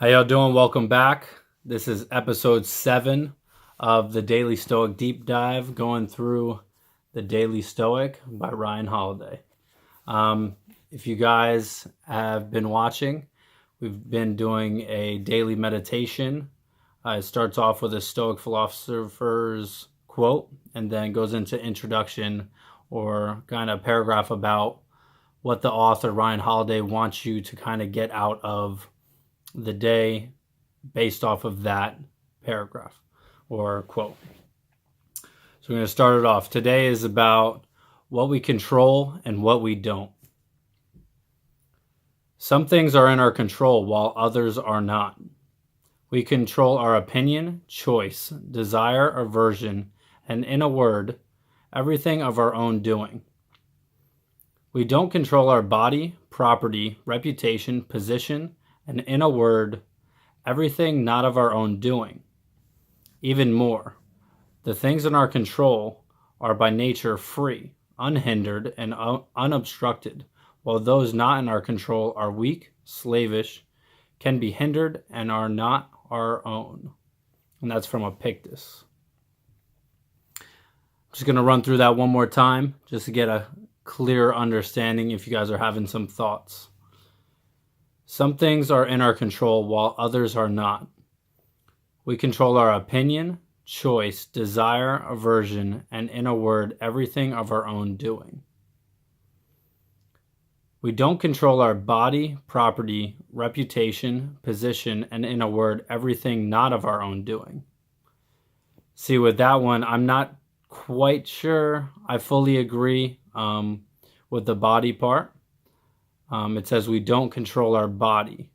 How y'all doing? Welcome back. This is episode 7 of the Daily Stoic Deep Dive, going through the Daily Stoic by Ryan Holiday. If you guys have been watching, we've been doing a daily meditation. It starts off with a Stoic philosopher's quote and then goes into introduction or kind of paragraph about what the author, Ryan Holiday, wants you to kind of get out of the day based off of that paragraph or quote. So we're going to start it off. Today is about what we control and what we don't. Some things are in our control while others are not. We control our opinion, choice, desire, aversion, and in a word, everything of our own doing. We don't control our body, property, reputation, position, and in a word, everything not of our own doing. Even more, the things in our control are by nature free, unhindered, and unobstructed, while those not in our control are weak, slavish, can be hindered, and are not our own. And that's from Epictetus. I'm just going to run through that one more time just to get a clear understanding if you guys are having some thoughts. Some things are in our control while others are not. We control our opinion, choice, desire, aversion, and in a word, everything of our own doing. We don't control our body, property, reputation, position, and in a word, everything not of our own doing. See, with that one, I'm not quite sure I fully agree with the body part. It says we don't control our body.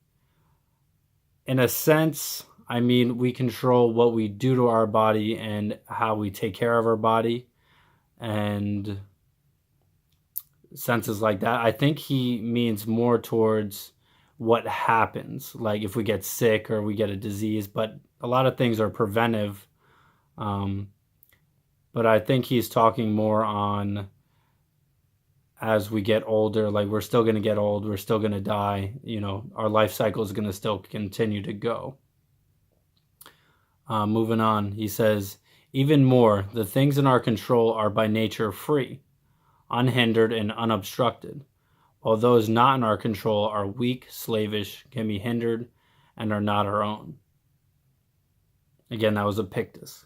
In a sense, I mean, we control what we do to our body and how we take care of our body and senses like that. I think he means more towards what happens, like if we get sick or we get a disease, but a lot of things are preventive. But I think he's talking more on as we get older, like we're still going to get old, we're still going to die, our life cycle is going to still continue to go. Moving on, he says, even more, the things in our control are by nature free, unhindered, and unobstructed, while those not in our control are weak, slavish, can be hindered, and are not our own. Again, that was Epictetus.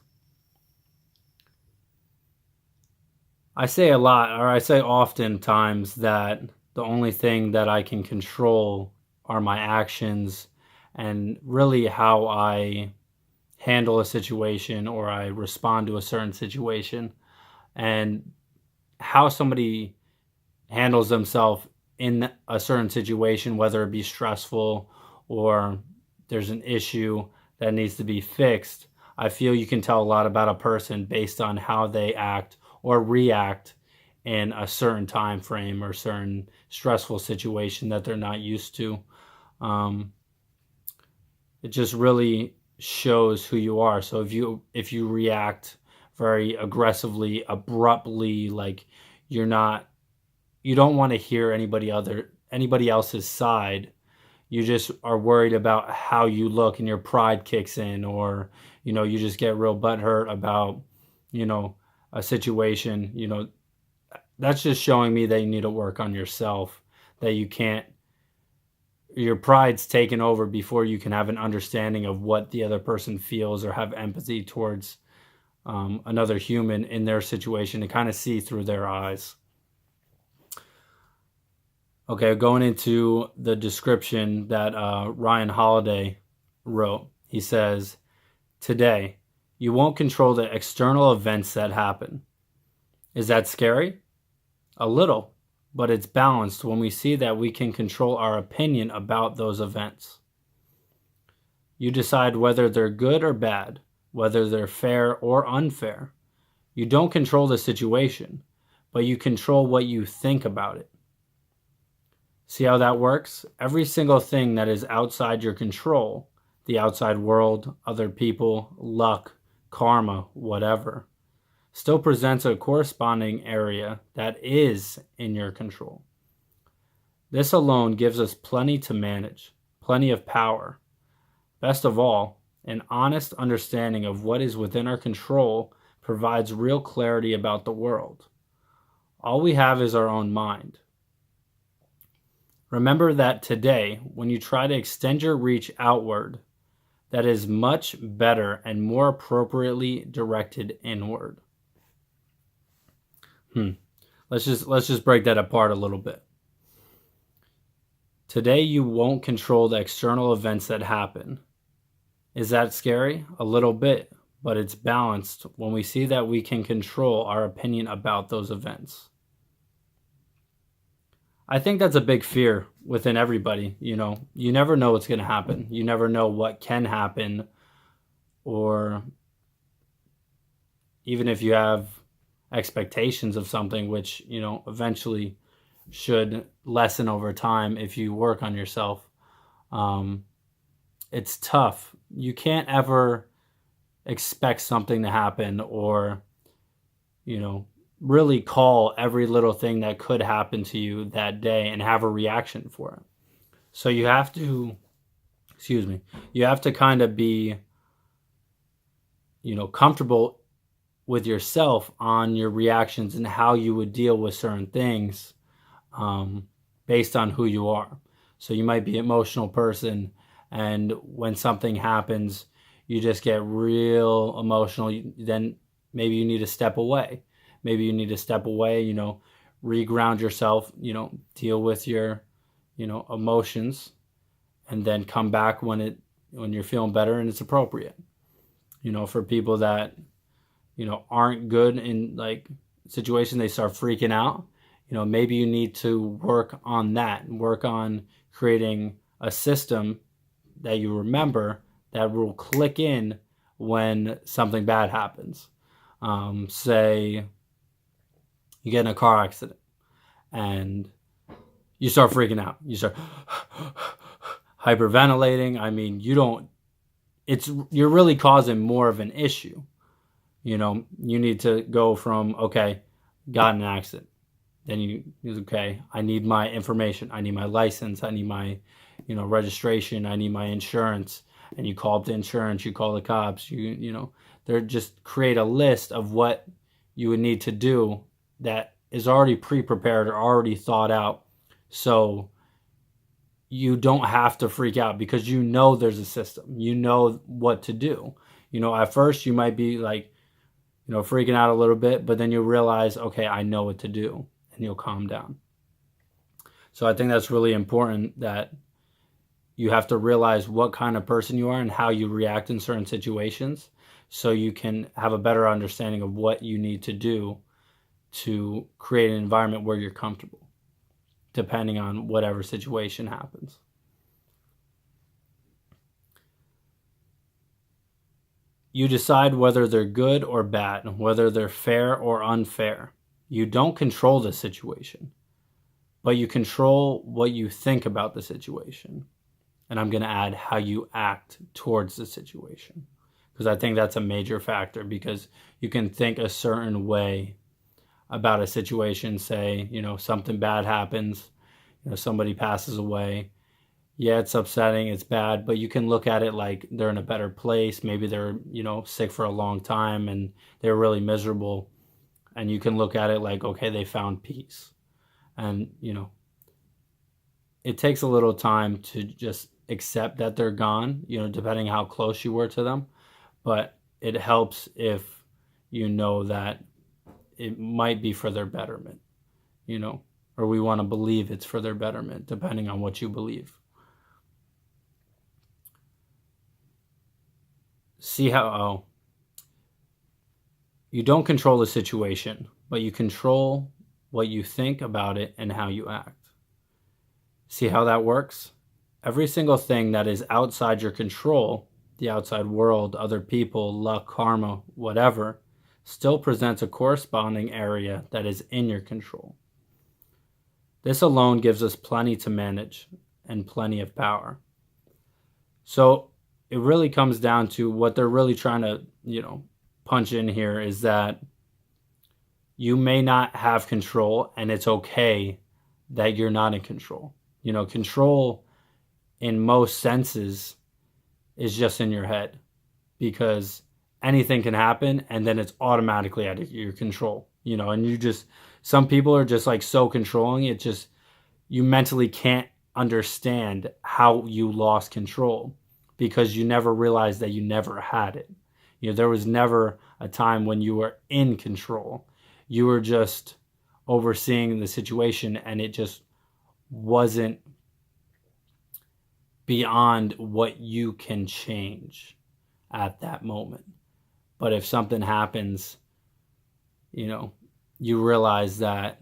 I say a lot, or I say oftentimes that the only thing that I can control are my actions and really how I handle a situation or I respond to a certain situation, and how somebody handles themselves in a certain situation, whether it be stressful or there's an issue that needs to be fixed. I feel you can tell a lot about a person based on how they act or react in a certain time frame or certain stressful situation that they're not used to. It just really shows who you are. So if you react very aggressively, abruptly, like you don't want to hear anybody else's side. You just are worried about how you look and your pride kicks in, or you just get real butthurt about a situation. That's just showing me that you need to work on yourself, that your pride's taken over before you can have an understanding of what the other person feels or have empathy towards another human in their situation to kind of see through their eyes. Okay, going into the description that Ryan Holiday wrote, he says, today, you won't control the external events that happen. Is that scary? A little, but it's balanced when we see that we can control our opinion about those events. You decide whether they're good or bad, whether they're fair or unfair. You don't control the situation, but you control what you think about it. See how that works? Every single thing that is outside your control, the outside world, other people, luck, karma, whatever, still presents a corresponding area that is in your control. This alone gives us plenty to manage, plenty of power. Best of all, an honest understanding of what is within our control provides real clarity about the world. All we have is our own mind. Remember that today, when you try to extend your reach outward, that is much better and more appropriately directed inward. Let's just break that apart a little bit. Today you won't control the external events that happen. Is that scary? A little bit, but it's balanced when we see that we can control our opinion about those events. I think that's a big fear within everybody. You never know what's going to happen. You never know what can happen, or even if you have expectations of something, which, eventually should lessen over time if you work on yourself. It's tough. You can't ever expect something to happen, or, really call every little thing that could happen to you that day and have a reaction for it. So you have to kind of be, comfortable with yourself on your reactions and how you would deal with certain things, based on who you are. So you might be an emotional person, and when something happens, you just get real emotional. Then maybe you need to step away. Reground yourself, deal with your, emotions, and then come back when you're feeling better and it's appropriate. For people that, aren't good in like situations, they start freaking out. Maybe you need to work on that, work on creating a system that you remember that will click in when something bad happens. Say you get in a car accident and you start freaking out. You start hyperventilating. I mean, you're really causing more of an issue. You need to go from, okay, got in an accident. Then okay, I need my information. I need my license. I need my, registration. I need my insurance. And you call up the insurance, you call the cops, they're just create a list of what you would need to do that is already pre-prepared or already thought out. So you don't have to freak out because there's a system. You know what to do. At first you might be like, freaking out a little bit, but then you realize, okay, I know what to do, and you'll calm down. So I think that's really important, that you have to realize what kind of person you are and how you react in certain situations, so you can have a better understanding of what you need to do to create an environment where you're comfortable, depending on whatever situation happens. You decide whether they're good or bad, whether they're fair or unfair. You don't control the situation, but you control what you think about the situation. And I'm going to add how you act towards the situation, because I think that's a major factor, because you can think a certain way about a situation. Say, something bad happens, somebody passes away. Yeah, it's upsetting, it's bad, but you can look at it like they're in a better place. Maybe they're, sick for a long time and they're really miserable. And you can look at it like, okay, they found peace. And, it takes a little time to just accept that they're gone, depending how close you were to them. But it helps if you know that it might be for their betterment, or we want to believe it's for their betterment, depending on what you believe. You don't control the situation, but you control what you think about it and how you act. See how that works? Every single thing that is outside your control, the outside world, other people, luck, karma, whatever, still presents a corresponding area that is in your control. This alone gives us plenty to manage and plenty of power. So it really comes down to what they're really trying to, punch in here, is that you may not have control, and it's okay that you're not in control. Control in most senses is just in your head, because anything can happen and then it's automatically out of your control, and some people are just like so controlling. It just, you mentally can't understand how you lost control, because you never realized that you never had it. There was never a time when you were in control. You were just overseeing the situation, and it just wasn't beyond what you can change at that moment. But if something happens, you realize that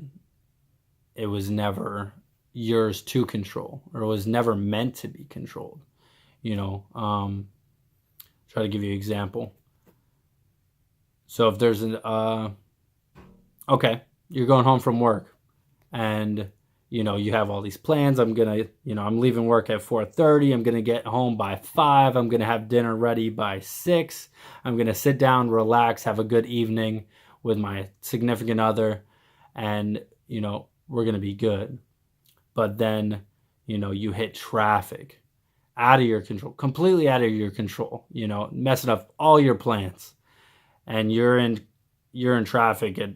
it was never yours to control, or it was never meant to be controlled. Try to give you an example. So if there's okay, you're going home from work, and you have all these plans. I'm leaving work at 4:30. I'm gonna get home by 5. I'm gonna have dinner ready by 6. I'm gonna sit down, relax, have a good evening with my significant other, and we're gonna be good. But then you hit traffic, out of your control, completely out of your control, messing up all your plans, and you're in traffic at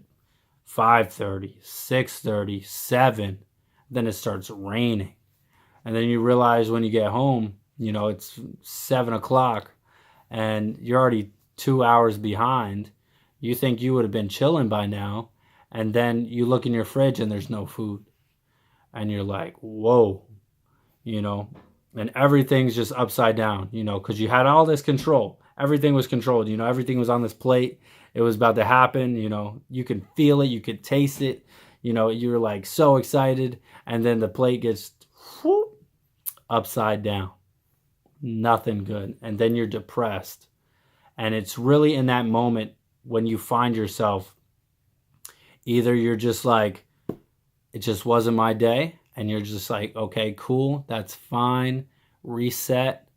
5:30, 6:30, 7. Then it starts raining. And then you realize when you get home, it's 7 o'clock and you're already 2 hours behind. You think you would have been chilling by now. And then you look in your fridge and there's no food. And you're like, whoa, and everything's just upside down, because you had all this control. Everything was controlled, everything was on this plate. It was about to happen, you could feel it, you could taste it, you were like so excited, and then the plate gets whoop, upside down. Nothing good. And then you're depressed. And it's really in that moment when you find yourself, either you're just like, it just wasn't my day, and you're just like, okay, cool, that's fine, reset,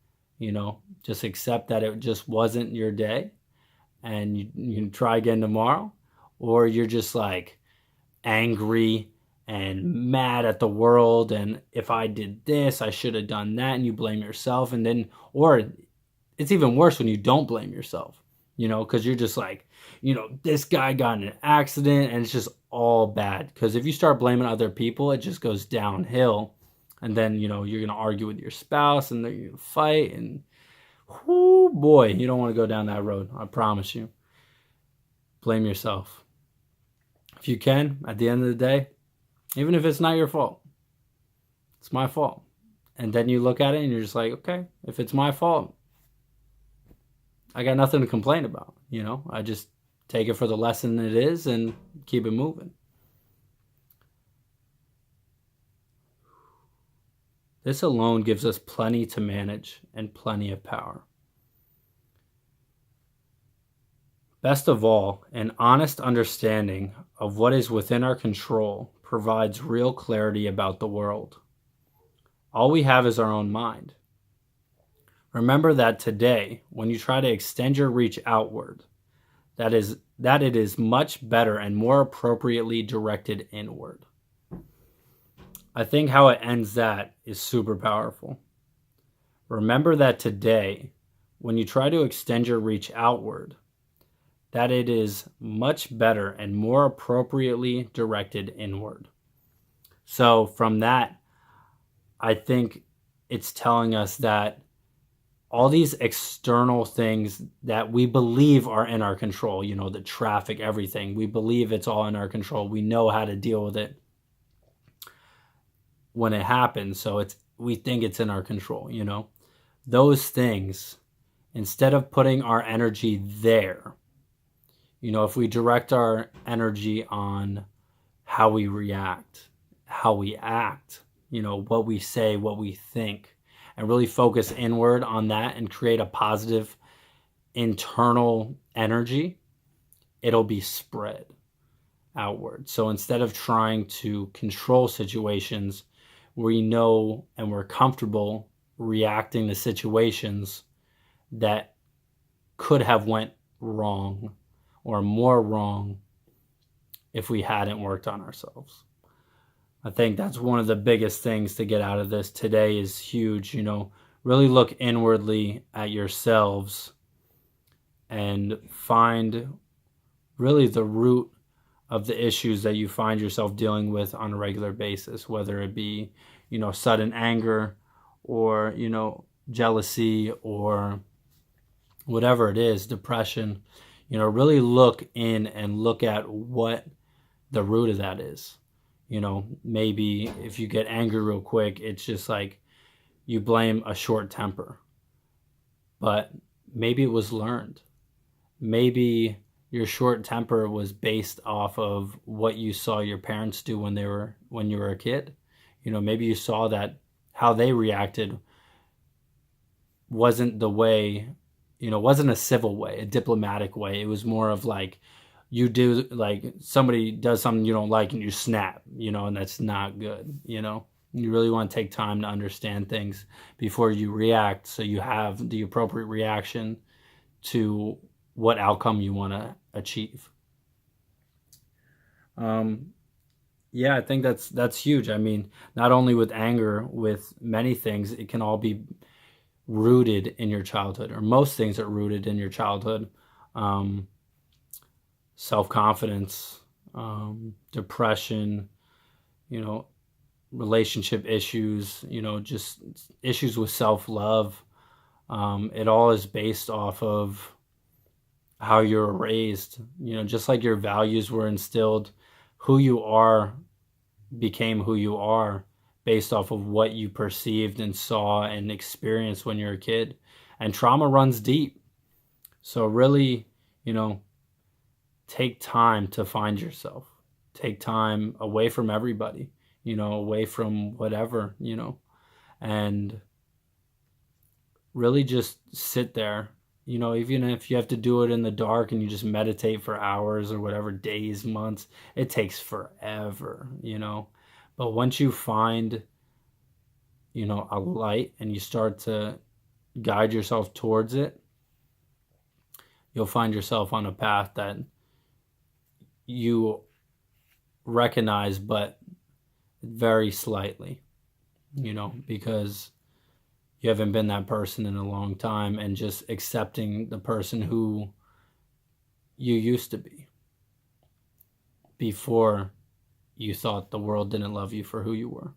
just accept that it just wasn't your day, and you can try again tomorrow. Or you're just like angry and mad at the world, and if I did this, I should have done that, and you blame yourself. And then, or it's even worse when you don't blame yourself, because you're just like, this guy got in an accident, and it's just all bad. Because if you start blaming other people, it just goes downhill. And then, you're going to argue with your spouse, and they're going to fight, and whoo, boy, you don't want to go down that road. I promise you. Blame yourself. If you can, at the end of the day, even if it's not your fault, it's my fault. And then you look at it and you're just like, okay, if it's my fault, I got nothing to complain about. I just take it for the lesson it is and keep it moving. This alone gives us plenty to manage and plenty of power. Best of all, an honest understanding of what is within our control provides real clarity about the world. All we have is our own mind. Remember that today, when you try to extend your reach outward, that it is much better and more appropriately directed inward. I think how it ends that is super powerful. Remember that today, when you try to extend your reach outward, that it is much better and more appropriately directed inward. So from that, I think it's telling us that all these external things that we believe are in our control, the traffic, everything, we believe it's all in our control. We know how to deal with it when it happens. So we think it's in our control, those things, instead of putting our energy there, if we direct our energy on how we react, how we act, what we say, what we think, and really focus inward on that and create a positive internal energy, it'll be spread outward. So instead of trying to control situations, we know and we're comfortable reacting to situations that could have went wrong or more wrong if we hadn't worked on ourselves. I think that's one of the biggest things to get out of this today is huge, really look inwardly at yourselves and find really the root of the issues that you find yourself dealing with on a regular basis, whether it be, sudden anger or, jealousy or whatever it is, depression. Really look in and look at what the root of that is. Maybe if you get angry real quick, it's just like you blame a short temper, but maybe it was learned. Maybe your short temper was based off of what you saw your parents do when you were a kid. Maybe you saw that how they reacted wasn't the way, wasn't a civil way, a diplomatic way. It was more of like, you do, like somebody does something you don't like and you snap, and that's not good. You really want to take time to understand things before you react, so you have the appropriate reaction to what outcome you want to achieve. Yeah, I think that's huge. I mean, not only with anger, with many things, it can all be rooted in your childhood, or most things are rooted in your childhood. Self-confidence, depression, relationship issues, just issues with self-love. It all is based off of how you're raised, just like your values were instilled, who you are became who you are based off of what you perceived and saw and experienced when you're a kid. And trauma runs deep. So really, take time to find yourself. Take time away from everybody, away from whatever, and really just sit there. Even if you have to do it in the dark and you just meditate for hours or whatever, days, months, it takes forever, But once you find, a light and you start to guide yourself towards it, you'll find yourself on a path that you recognize, but very slightly, because you haven't been that person in a long time, and just accepting the person who you used to be before you thought the world didn't love you for who you were.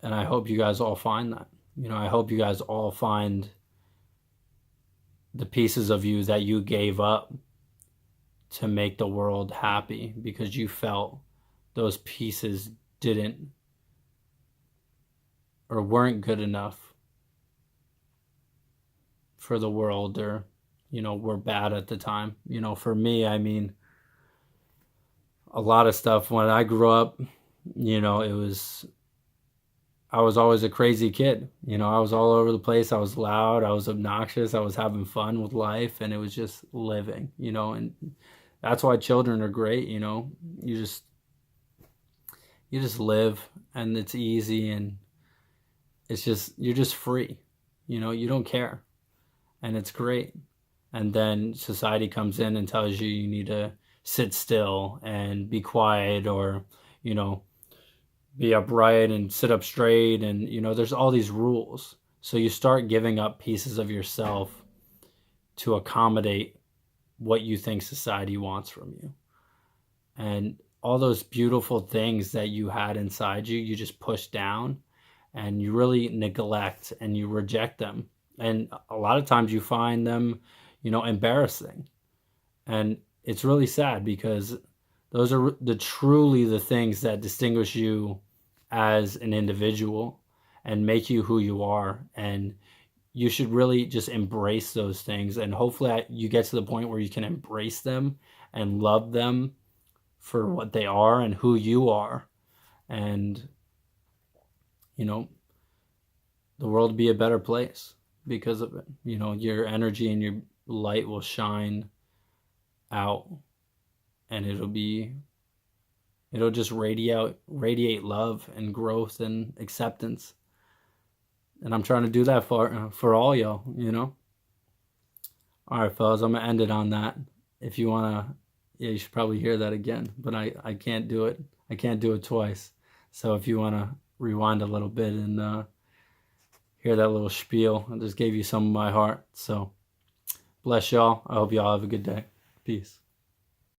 And I hope you guys all find that. I hope you guys all find the pieces of you that you gave up to make the world happy because you felt those pieces didn't or weren't good enough for the world, or were bad at the time. For me, I mean, a lot of stuff when I grew up, I was always a crazy kid. I was all over the place. I was loud, I was obnoxious, I was having fun with life, and it was just living, and that's why children are great. You just live, and it's easy, and you're just free. You don't care, and it's great. And then society comes in and tells you need to sit still and be quiet, or be upright and sit up straight, and there's all these rules. So you start giving up pieces of yourself to accommodate what you think society wants from you. And all those beautiful things that you had inside you, you just push down, and you really neglect and you reject them. And a lot of times you find them, embarrassing. And it's really sad, because those are truly the things that distinguish you as an individual and make you who you are. And you should really just embrace those things. And hopefully you get to the point where you can embrace them and love them for what they are and who you are. And, the world will be a better place because of it. Your energy and your light will shine out, and it'll just radiate love and growth and acceptance. And I'm trying to do that for all y'all, All right, fellas, I'm gonna end it on that. If you wanna, yeah, you should probably hear that again, but I can't do it. I can't do it twice. So if you wanna rewind a little bit and hear that little spiel. I just gave you some of my heart. So bless y'all. I hope y'all have a good day. Peace.